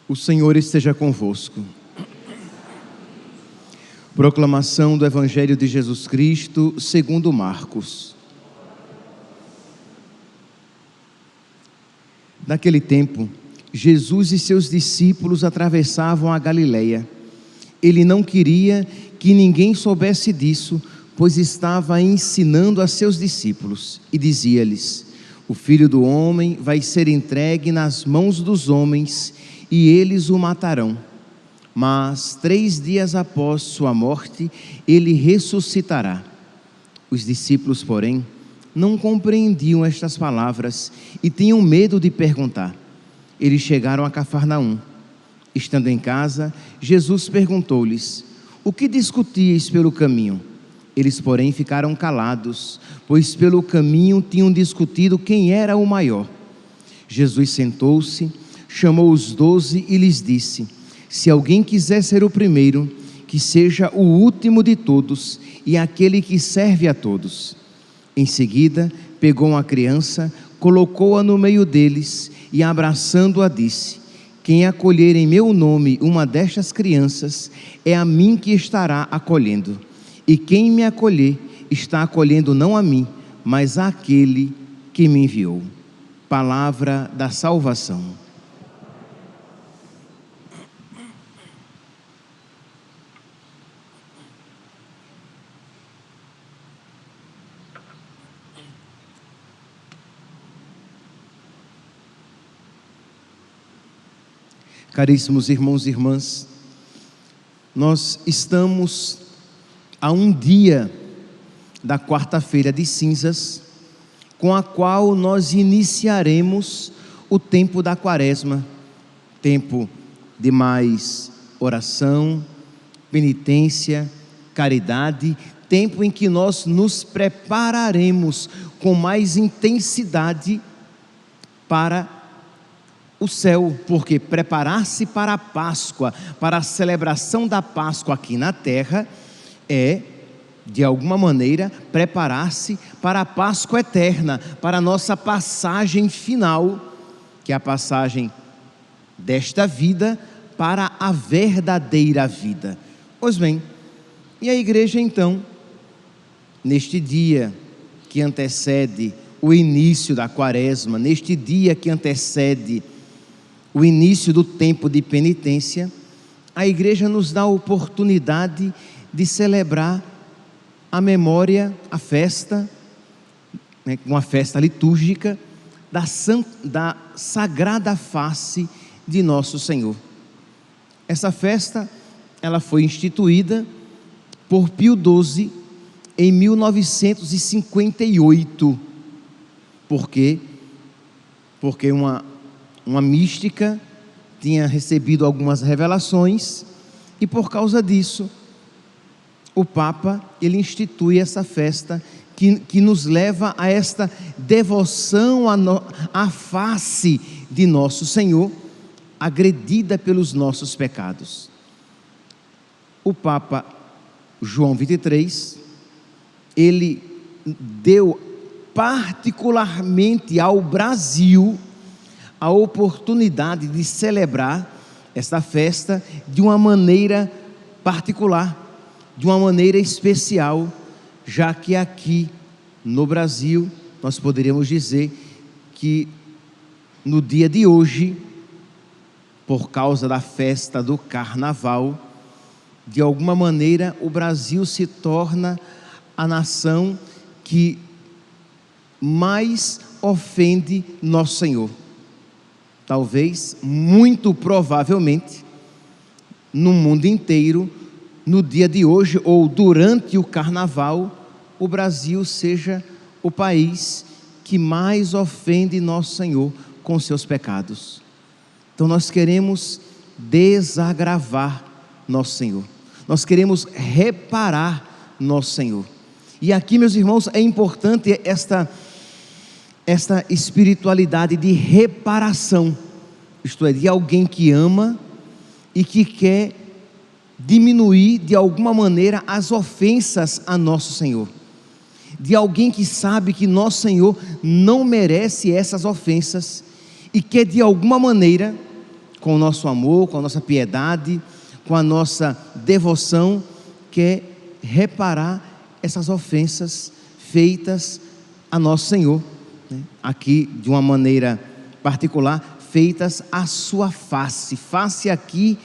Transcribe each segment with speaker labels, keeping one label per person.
Speaker 1: O Senhor esteja convosco. Proclamação do Evangelho de Jesus Cristo segundo Marcos. Naquele tempo, Jesus e seus discípulos atravessavam a Galileia. Ele não queria que ninguém soubesse disso, pois estava ensinando a seus discípulos e dizia-lhes: o Filho do Homem vai ser entregue nas mãos dos homens e eles o matarão. Mas 3 dias após sua morte, ele ressuscitará. Os discípulos, porém, não compreendiam estas palavras e tinham medo de perguntar. Eles chegaram a Cafarnaum. Estando em casa, Jesus perguntou-lhes: o que discutíeis pelo caminho? Eles, porém, ficaram calados, pois pelo caminho tinham discutido quem era o maior. Jesus sentou-se, chamou os 12 e lhes disse: se alguém quiser ser o primeiro, que seja o último de todos e aquele que serve a todos. Em seguida, pegou uma criança, colocou-a no meio deles e, abraçando-a, disse: quem acolher em meu nome uma destas crianças, é a mim que estará acolhendo. E quem me acolher, está acolhendo não a mim, mas àquele que me enviou. Palavra da salvação. Caríssimos irmãos e irmãs, nós estamos a um dia da quarta-feira de cinzas, com a qual nós iniciaremos o tempo da quaresma, tempo de mais oração, penitência, caridade, tempo em que nós nos prepararemos com mais intensidade para o céu, porque preparar-se para a Páscoa, para a celebração da Páscoa aqui na terra, é, de alguma maneira, preparar-se para a Páscoa eterna, para a nossa passagem final, que é a passagem desta vida para a verdadeira vida. Pois bem, e a igreja então, neste dia que antecede o início da quaresma, neste dia que antecede o início do tempo de penitência, a igreja nos dá a oportunidade de celebrar a memória, a festa, uma festa litúrgica da Sagrada Face de Nosso Senhor. Essa festa, ela foi instituída por Pio XII em 1958. Por quê? Porque uma mística tinha recebido algumas revelações e, por causa disso, o Papa, ele institui essa festa que nos leva a esta devoção à face de Nosso Senhor, agredida pelos nossos pecados. O Papa João XXIII, ele deu particularmente ao Brasil a oportunidade de celebrar esta festa de uma maneira particular, de uma maneira especial, já que aqui no Brasil nós poderíamos dizer que no dia de hoje, por causa da festa do Carnaval, de alguma maneira o Brasil se torna a nação que mais ofende Nosso Senhor. Talvez, muito provavelmente, no mundo inteiro, no dia de hoje ou durante o Carnaval, o Brasil seja o país que mais ofende Nosso Senhor com seus pecados. Então nós queremos desagravar Nosso Senhor, nós queremos reparar Nosso Senhor. E aqui, meus irmãos, é importante esta espiritualidade de reparação, isto é, de alguém que ama e que quer diminuir de alguma maneira as ofensas a Nosso Senhor, de alguém que sabe que Nosso Senhor não merece essas ofensas e quer de alguma maneira com o nosso amor, com a nossa piedade, com a nossa devoção, quer reparar essas ofensas feitas a nosso Senhor, né? Aqui, de uma maneira particular, feitas à sua face. Face aqui,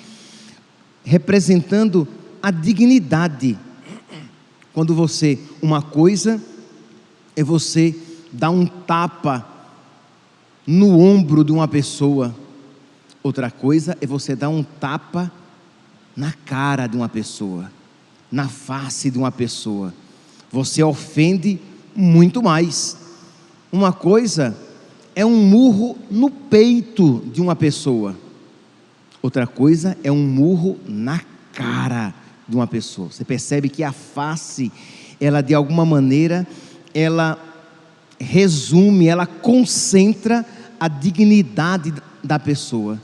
Speaker 1: representando a dignidade. Quando uma coisa é você dar um tapa no ombro de uma pessoa, outra coisa é você dar um tapa na cara de uma pessoa, na face de uma pessoa. Você ofende muito mais. Uma coisa é um murro no peito de uma pessoa, outra coisa é um murro na cara de uma pessoa. Você percebe que a face, ela de alguma maneira, ela resume, ela concentra a dignidade da pessoa.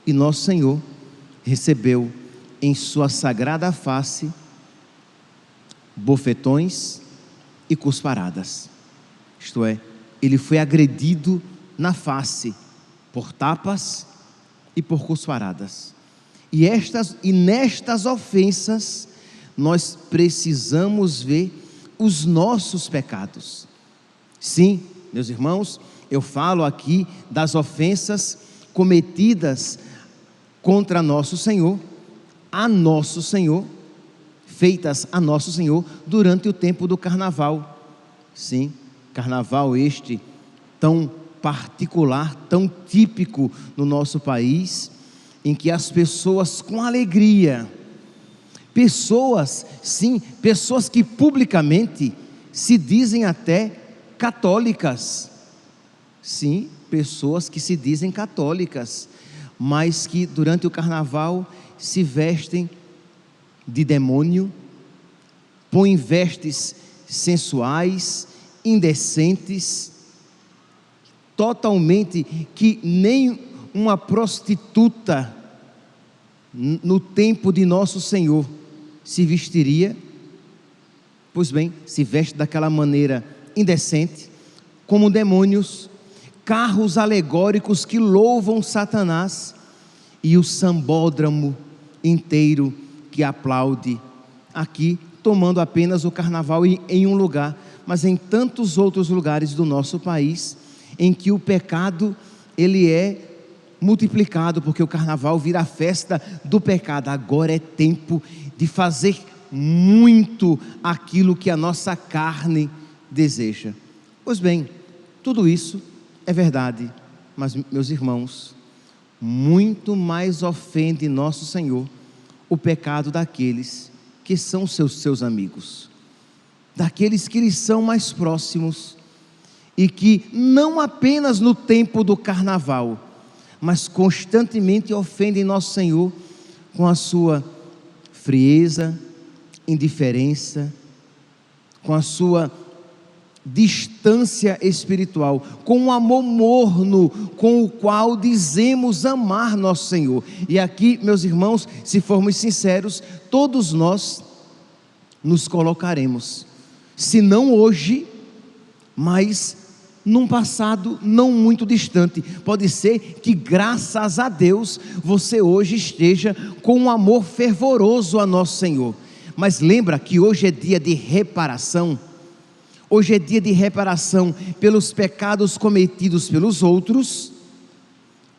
Speaker 1: E nosso Senhor recebeu em sua sagrada face bofetões e cusparadas. Isto é, ele foi agredido na face por tapas e por cusparadas. E nestas ofensas nós precisamos ver os nossos pecados. Sim, meus irmãos, eu falo aqui das ofensas cometidas contra nosso Senhor, a nosso Senhor, feitas a nosso Senhor durante o tempo do carnaval. Sim, carnaval este tão particular, tão típico no nosso país, em que as pessoas com alegria, pessoas que publicamente se dizem até católicas, sim, pessoas que se dizem católicas, mas que durante o carnaval se vestem de demônio, põem vestes sensuais, indecentes, totalmente, que nem uma prostituta no tempo de nosso Senhor se vestiria. Pois bem, se veste daquela maneira indecente, como demônios, carros alegóricos que louvam Satanás, e o sambódromo inteiro que aplaude, aqui tomando apenas o carnaval em um lugar, mas em tantos outros lugares do nosso país, em que o pecado ele é multiplicado, porque o carnaval vira a festa do pecado. Agora é tempo de fazer muito aquilo que a nossa carne deseja. Pois bem, tudo isso é verdade, mas, meus irmãos, muito mais ofende nosso Senhor o pecado daqueles que são seus amigos, daqueles que lhes são mais próximos, e que não apenas no tempo do carnaval, mas constantemente ofendem nosso Senhor com a sua frieza, indiferença, com a sua distância espiritual, com o amor morno com o qual dizemos amar nosso Senhor. E aqui, meus irmãos, se formos sinceros, todos nós nos colocaremos, se não hoje, mas num passado não muito distante. Pode ser que, graças a Deus, você hoje esteja com um amor fervoroso a nosso Senhor, mas lembra que hoje é dia de reparação. Hoje é dia de reparação pelos pecados cometidos pelos outros,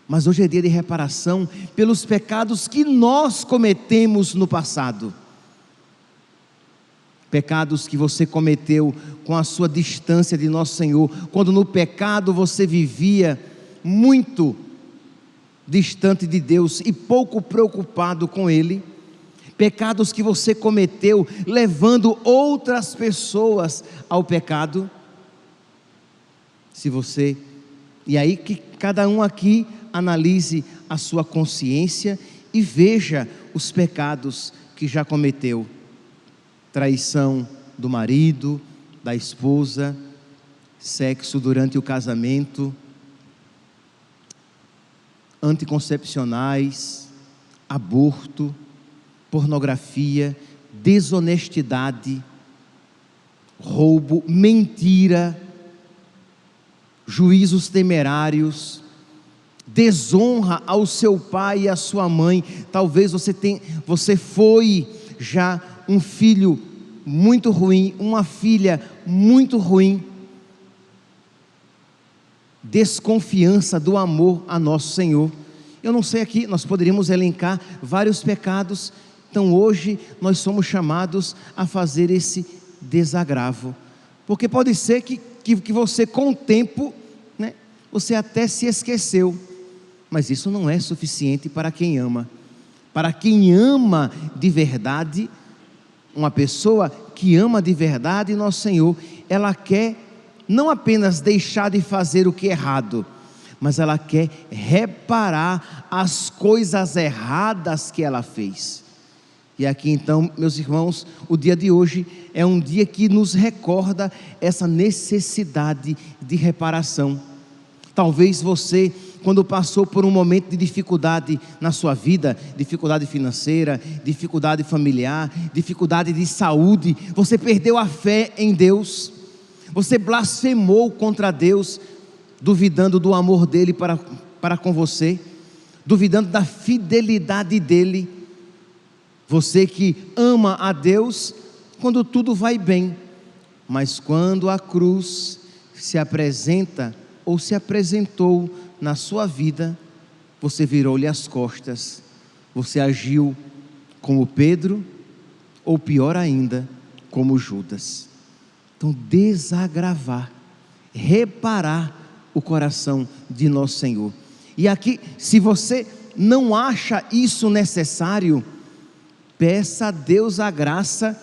Speaker 1: mas hoje é dia de reparação pelos pecados que nós cometemos no passado. Pecados que você cometeu com a sua distância de nosso Senhor, quando no pecado você vivia muito distante de Deus e pouco preocupado com Ele. Pecados que você cometeu levando outras pessoas ao pecado. E aí que cada um aqui analise a sua consciência e veja os pecados que já cometeu. Traição do marido, da esposa, sexo durante o casamento, anticoncepcionais, aborto, pornografia, desonestidade, roubo, mentira, juízos temerários, desonra ao seu pai e à sua mãe. Talvez você foi já um filho muito ruim, uma filha muito ruim. Desconfiança do amor a nosso Senhor. Eu não sei aqui, nós poderíamos elencar vários pecados. Então hoje nós somos chamados a fazer esse desagravo, porque pode ser que você com o tempo, né, você até se esqueceu, mas isso não é suficiente para quem ama. Para quem ama de verdade, uma pessoa que ama de verdade nosso Senhor, ela quer não apenas deixar de fazer o que é errado, mas ela quer reparar as coisas erradas que ela fez. E aqui então, meus irmãos, o dia de hoje é um dia que nos recorda essa necessidade de reparação. Talvez você, quando passou por um momento de dificuldade na sua vida, dificuldade financeira, dificuldade familiar, dificuldade de saúde, você perdeu a fé em Deus, você blasfemou contra Deus, duvidando do amor dele para com você, duvidando da fidelidade dele. Você que ama a Deus quando tudo vai bem, mas quando a cruz se apresenta ou se apresentou na sua vida, você virou-lhe as costas, você agiu como Pedro, ou pior ainda, como Judas. Então, desagravar, reparar o coração de nosso Senhor. E aqui, se você não acha isso necessário, peça a Deus a graça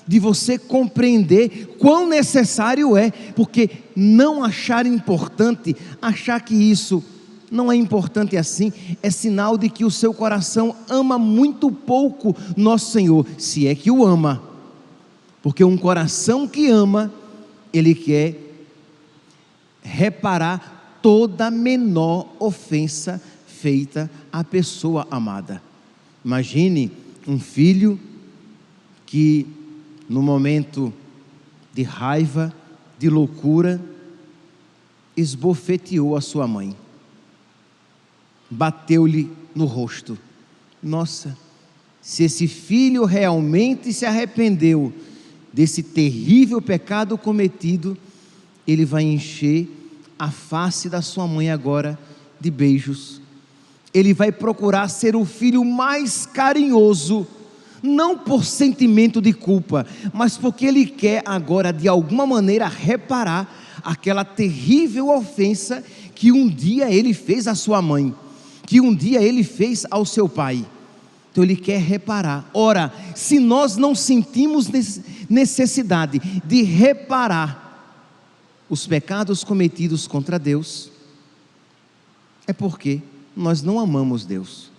Speaker 1: de você compreender quão necessário é, porque não achar importante, achar que isso não é importante assim, é sinal de que o seu coração ama muito pouco nosso Senhor, se é que o ama, porque um coração que ama, ele quer reparar toda menor ofensa feita à pessoa amada. Imagine um filho que no momento de raiva, de loucura, esbofeteou a sua mãe, bateu-lhe no rosto. Nossa, se esse filho realmente se arrependeu desse terrível pecado cometido, ele vai encher a face da sua mãe agora de beijos. Ele vai procurar ser o filho mais carinhoso, não por sentimento de culpa, mas porque ele quer agora de alguma maneira reparar aquela terrível ofensa que um dia ele fez à sua mãe, que um dia ele fez ao seu pai. Então ele quer reparar. Ora, se nós não sentimos necessidade de reparar os pecados cometidos contra Deus, é porque nós não amamos Deus.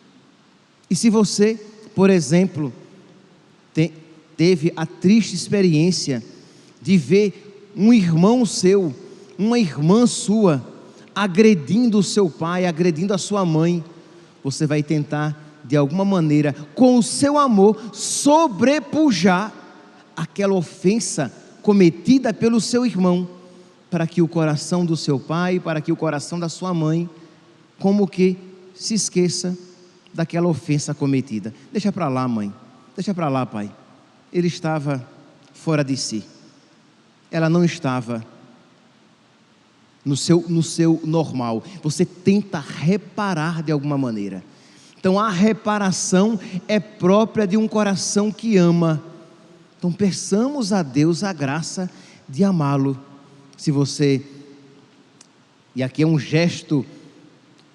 Speaker 1: E se você, por exemplo, teve a triste experiência de ver um irmão seu, uma irmã sua, agredindo o seu pai, agredindo a sua mãe, você vai tentar, de alguma maneira, com o seu amor, sobrepujar aquela ofensa cometida pelo seu irmão, para que o coração do seu pai, para que o coração da sua mãe, como que se esqueça daquela ofensa cometida. Deixa para lá, mãe, deixa para lá, pai. Ele estava fora de si, ela não estava no seu normal. Você tenta reparar de alguma maneira. Então a reparação é própria de um coração que ama. Então peçamos a Deus a graça de amá-lo. Se você, e aqui é um gesto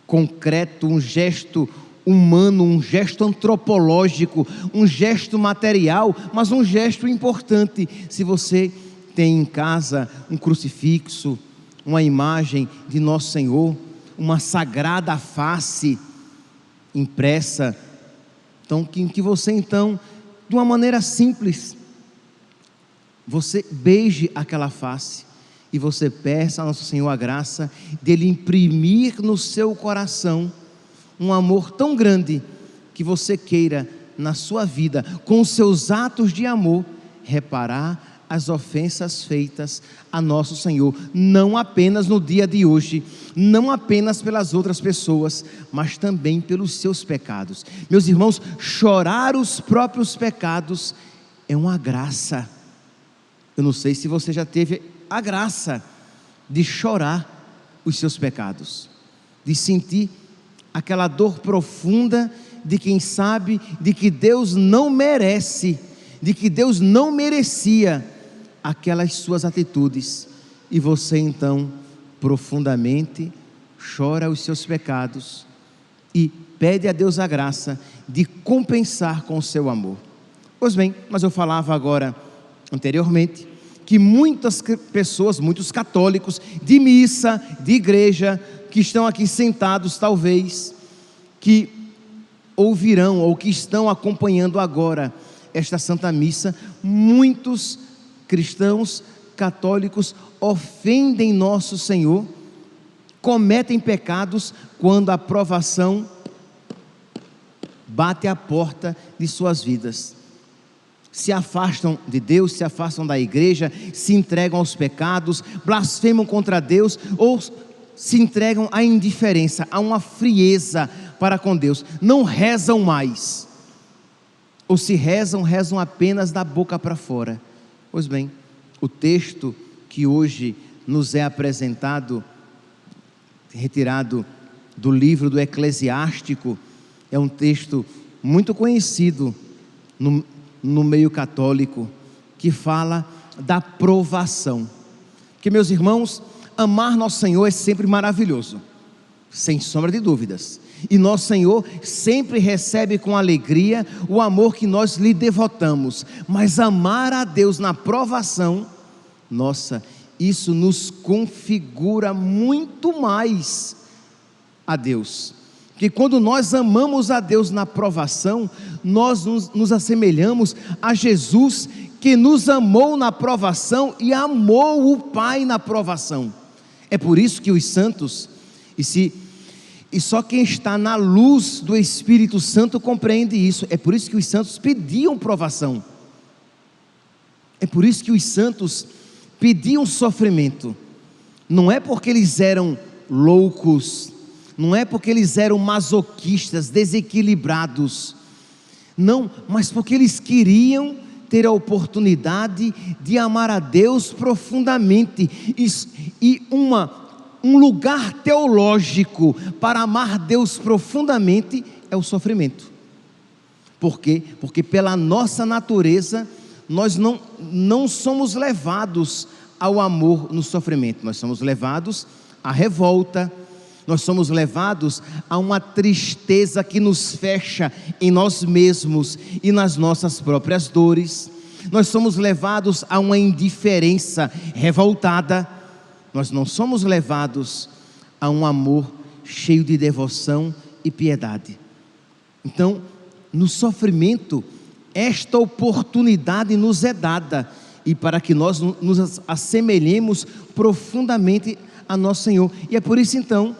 Speaker 1: concreto, um gesto humano, um gesto antropológico, um gesto material, mas um gesto importante. Se você tem em casa um crucifixo, uma imagem de Nosso Senhor, uma sagrada face impressa, então que você então, de uma maneira simples, você beije aquela face e você peça a Nosso Senhor a graça dele imprimir no seu coração um amor tão grande que você queira na sua vida, com os seus atos de amor, reparar as ofensas feitas a nosso Senhor, não apenas no dia de hoje, não apenas pelas outras pessoas, mas também pelos seus pecados. Meus irmãos, chorar os próprios pecados é uma graça. Eu não sei se você já teve a graça de chorar os seus pecados, de sentir aquela dor profunda de quem sabe de que Deus não merece, de que Deus não merecia aquelas suas atitudes, e você então profundamente chora os seus pecados e pede a Deus a graça de compensar com o seu amor. Pois bem, mas eu falava agora anteriormente que muitas pessoas, muitos católicos de missa, de igreja, que estão aqui sentados talvez, que ouvirão ou que estão acompanhando agora esta Santa Missa, muitos cristãos católicos ofendem nosso Senhor, cometem pecados quando a provação bate à porta de suas vidas. Se afastam de Deus, se afastam da igreja, se entregam aos pecados, blasfemam contra Deus ou se entregam à indiferença, a uma frieza para com Deus. Não rezam mais, ou se rezam, rezam apenas da boca para fora. Pois bem, o texto que hoje nos é apresentado, retirado do livro do Eclesiástico, é um texto muito conhecido no meio católico, que fala da provação. Porque, meus irmãos, amar nosso Senhor é sempre maravilhoso, sem sombra de dúvidas, e nosso Senhor sempre recebe com alegria o amor que nós lhe devotamos. Mas amar a Deus na provação, nossa, isso nos configura muito mais a Deus, porque quando nós amamos a Deus na provação, nós nos assemelhamos a Jesus, que nos amou na provação e amou o Pai na provação. É por isso que os santos, e só quem está na luz do Espírito Santo compreende isso. É por isso que os santos pediam provação, é por isso que os santos pediam sofrimento. Não é porque eles eram loucos, não é porque eles eram masoquistas, desequilibrados, não, mas porque eles queriam ter a oportunidade de amar a Deus profundamente, e um lugar teológico para amar Deus profundamente é o sofrimento. Por quê? Porque pela nossa natureza, nós não somos levados ao amor no sofrimento, nós somos levados à revolta, nós somos levados a uma tristeza que nos fecha em nós mesmos e nas nossas próprias dores. Nós somos levados a uma indiferença revoltada. Nós não somos levados a um amor cheio de devoção e piedade. Então, no sofrimento, esta oportunidade nos é dada, e para que nós nos assemelhemos profundamente a nosso Senhor. E é por isso então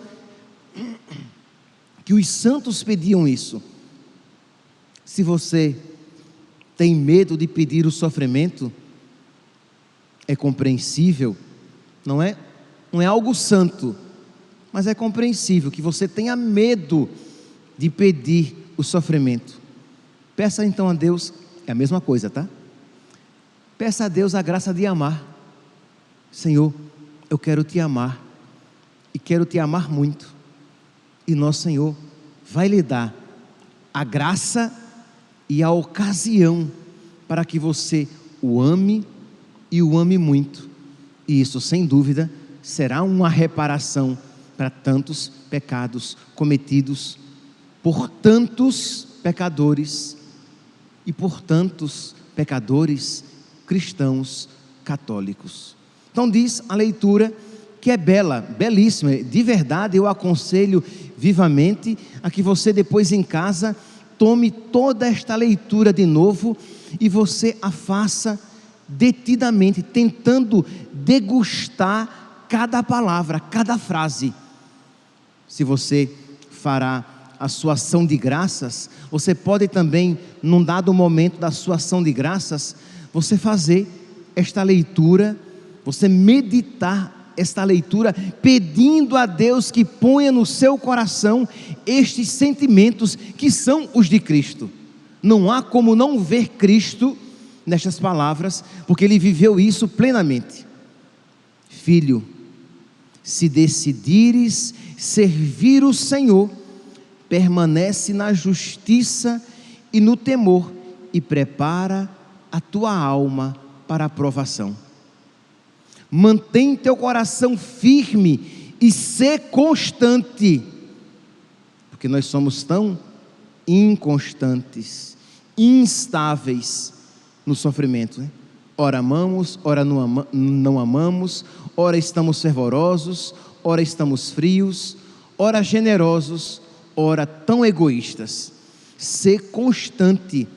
Speaker 1: que os santos pediam isso. Se você tem medo de pedir o sofrimento, é compreensível, não é algo santo, mas é compreensível que você tenha medo de pedir o sofrimento. Peça então a Deus, é a mesma coisa, tá? Peça a Deus a graça de amar. Senhor, eu quero te amar, e quero te amar muito. E nosso Senhor vai lhe dar a graça e a ocasião para que você o ame, e o ame muito. E isso, sem dúvida, será uma reparação para tantos pecados cometidos por tantos pecadores e por tantos pecadores cristãos católicos. Então diz a leitura, que é bela, belíssima, de verdade eu aconselho vivamente a que você depois em casa tome toda esta leitura de novo e você a faça detidamente, tentando degustar cada palavra, cada frase. Se você fará a sua ação de graças, você pode também, num dado momento da sua ação de graças, você fazer esta leitura, você meditar esta leitura, pedindo a Deus que ponha no seu coração estes sentimentos que são os de Cristo. Não há como não ver Cristo nestas palavras, porque ele viveu isso plenamente. Filho, se decidires servir o Senhor, permanece na justiça e no temor, e prepara a tua alma para a provação. Mantém teu coração firme e sê constante, porque nós somos tão inconstantes, instáveis no sofrimento, né? Ora amamos, ora não amamos, ora estamos fervorosos, ora estamos frios, ora generosos, ora tão egoístas. Sê constante,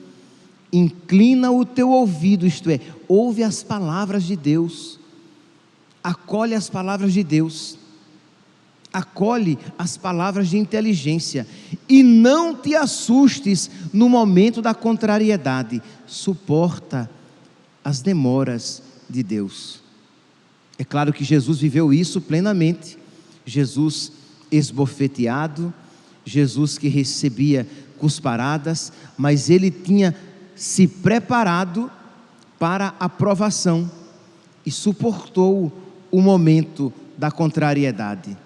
Speaker 1: inclina o teu ouvido, isto é, ouve as palavras de Deus, acolhe as palavras de Deus, acolhe as palavras de inteligência, e não te assustes no momento da contrariedade, suporta as demoras de Deus. É claro que Jesus viveu isso plenamente. Jesus esbofeteado, Jesus que recebia cusparadas, mas ele tinha se preparado para a provação e suportou o momento da contrariedade.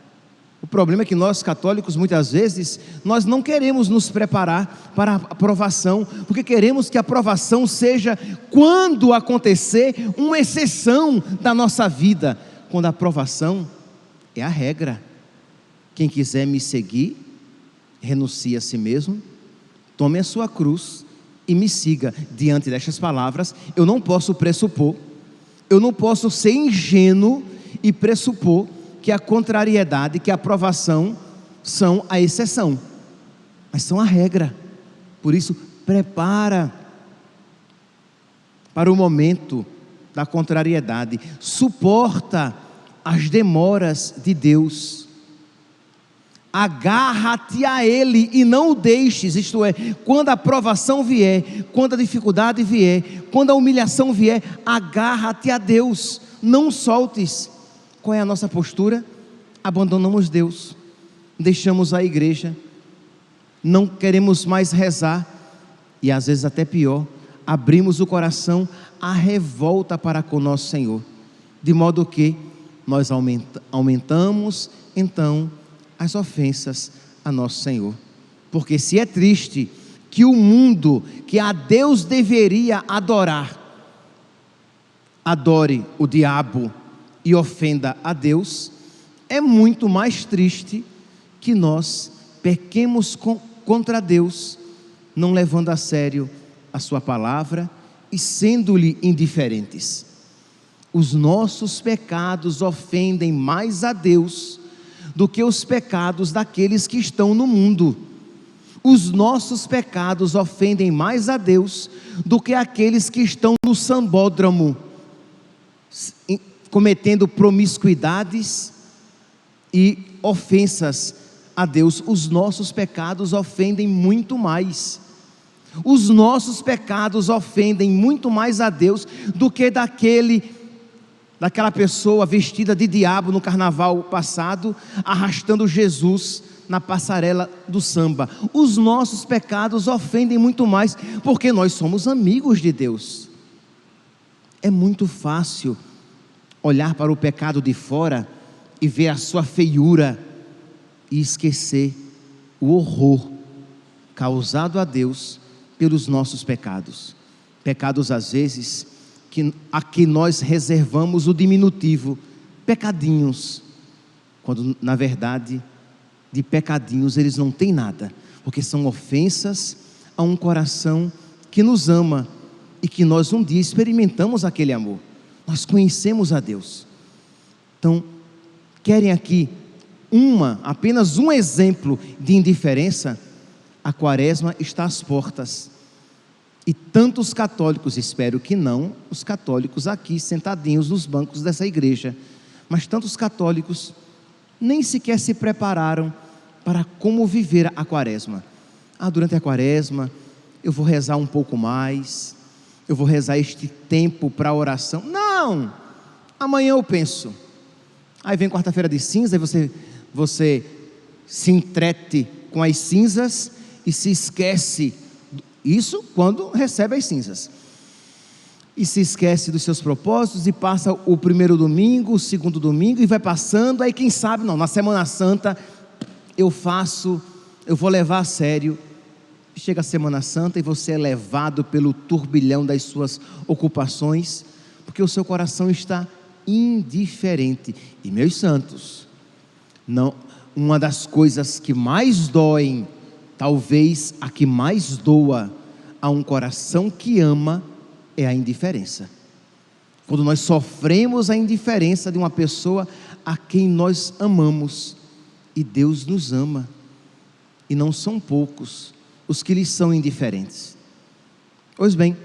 Speaker 1: O problema é que nós católicos muitas vezes nós não queremos nos preparar para a provação, porque queremos que a provação seja, quando acontecer, uma exceção da nossa vida, quando a provação é a regra. Quem quiser me seguir, renuncie a si mesmo, tome a sua cruz e me siga. Diante destas palavras, eu não posso pressupor, eu não posso ser ingênuo e pressupor que a contrariedade, que a provação são a exceção, mas são a regra. Por isso, prepara para o momento da contrariedade, suporta as demoras de Deus, agarra-te a Ele e não o deixes, isto é, quando a provação vier, quando a dificuldade vier, quando a humilhação vier, agarra-te a Deus, não soltes. Qual é a nossa postura? Abandonamos Deus, deixamos a igreja, não queremos mais rezar, e às vezes até pior, abrimos o coração à revolta para com o nosso Senhor, de modo que nós aumentamos então as ofensas a nosso Senhor. Porque se é triste que o mundo que a Deus deveria adorar, adore o diabo e ofenda a Deus, é muito mais triste que nós pequemos contra Deus, não levando a sério a sua palavra e sendo-lhe indiferentes. Os nossos pecados ofendem mais a Deus do que os pecados daqueles que estão no mundo. Os nossos pecados ofendem mais a Deus do que aqueles que estão no sambódromo, cometendo promiscuidades e ofensas a Deus. Os nossos pecados ofendem muito mais. Os nossos pecados ofendem muito mais a Deus do que daquela pessoa vestida de diabo no carnaval passado, arrastando Jesus na passarela do samba. Os nossos pecados ofendem muito mais, porque nós somos amigos de Deus. É muito fácil olhar para o pecado de fora e ver a sua feiura e esquecer o horror causado a Deus pelos nossos pecados. Pecados às vezes a que nós reservamos o diminutivo, pecadinhos, quando na verdade de pecadinhos eles não têm nada, porque são ofensas a um coração que nos ama e que nós um dia experimentamos aquele amor. Nós conhecemos a Deus. Então, querem aqui apenas um exemplo de indiferença? A quaresma está às portas, e tantos católicos, espero que não os católicos aqui sentadinhos nos bancos dessa igreja, mas tantos católicos nem sequer se prepararam para como viver a quaresma. Durante a quaresma eu vou rezar um pouco mais, eu vou rezar este tempo para oração. Não, Não, amanhã eu penso. Aí vem quarta-feira de cinza, aí você se entrete com as cinzas e se esquece. Isso quando recebe as cinzas. E se esquece dos seus propósitos e passa o primeiro domingo, o segundo domingo e vai passando. Aí quem sabe, não, na Semana Santa eu vou levar a sério. Chega a Semana Santa e você é levado pelo turbilhão das suas ocupações, porque o seu coração está indiferente. E meus santos, não, uma das coisas que mais doem, talvez a que mais doa a um coração que ama, é a indiferença. Quando nós sofremos a indiferença de uma pessoa a quem nós amamos, e Deus nos ama, e não são poucos os que lhes são indiferentes. Pois bem,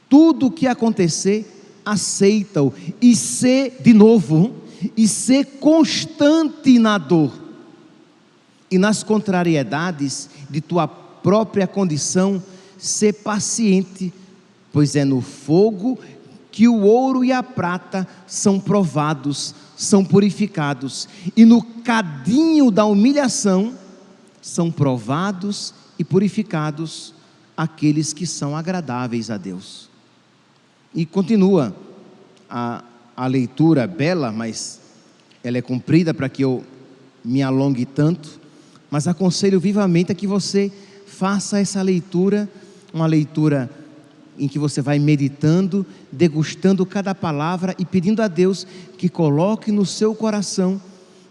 Speaker 1: tudo o que acontecer, aceita-o e ser constante na dor e nas contrariedades de tua própria condição, ser paciente, pois é no fogo que o ouro e a prata são provados, são purificados, e no cadinho da humilhação são provados e purificados aqueles que são agradáveis a Deus. E continua a leitura bela, mas ela é comprida para que eu me alongue tanto, mas aconselho vivamente a que você faça essa leitura, uma leitura em que você vai meditando, degustando cada palavra e pedindo a Deus que coloque no seu coração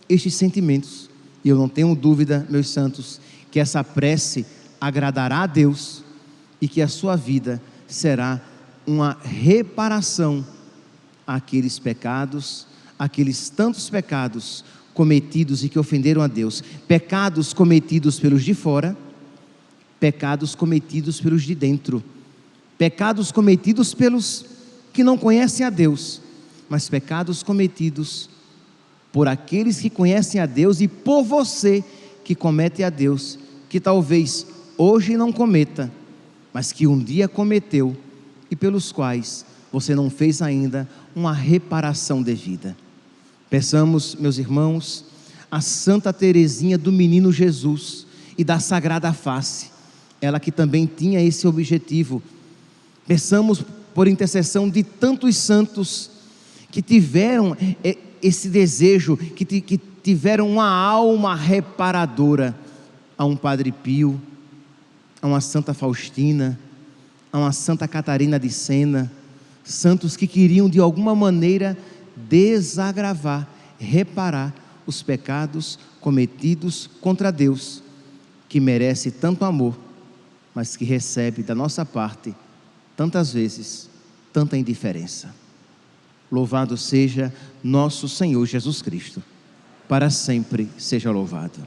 Speaker 1: estes sentimentos. E eu não tenho dúvida, meus santos, que essa prece agradará a Deus e que a sua vida será uma reparação àqueles pecados, aqueles tantos pecados cometidos e que ofenderam a Deus, pecados cometidos pelos de fora, pecados cometidos pelos de dentro, pecados cometidos pelos que não conhecem a Deus, mas pecados cometidos por aqueles que conhecem a Deus e por você que comete a Deus, que talvez hoje não cometa, mas que um dia cometeu e pelos quais você não fez ainda uma reparação devida. Peçamos, meus irmãos, a Santa Teresinha do Menino Jesus e da Sagrada Face, ela que também tinha esse objetivo. Peçamos por intercessão de tantos santos que tiveram esse desejo, que tiveram uma alma reparadora, a um Padre Pio, a uma Santa Faustina, a uma Santa Catarina de Sena, santos que queriam de alguma maneira desagravar, reparar os pecados cometidos contra Deus, que merece tanto amor, mas que recebe da nossa parte tantas vezes tanta indiferença. Louvado seja nosso Senhor Jesus Cristo, para sempre seja louvado.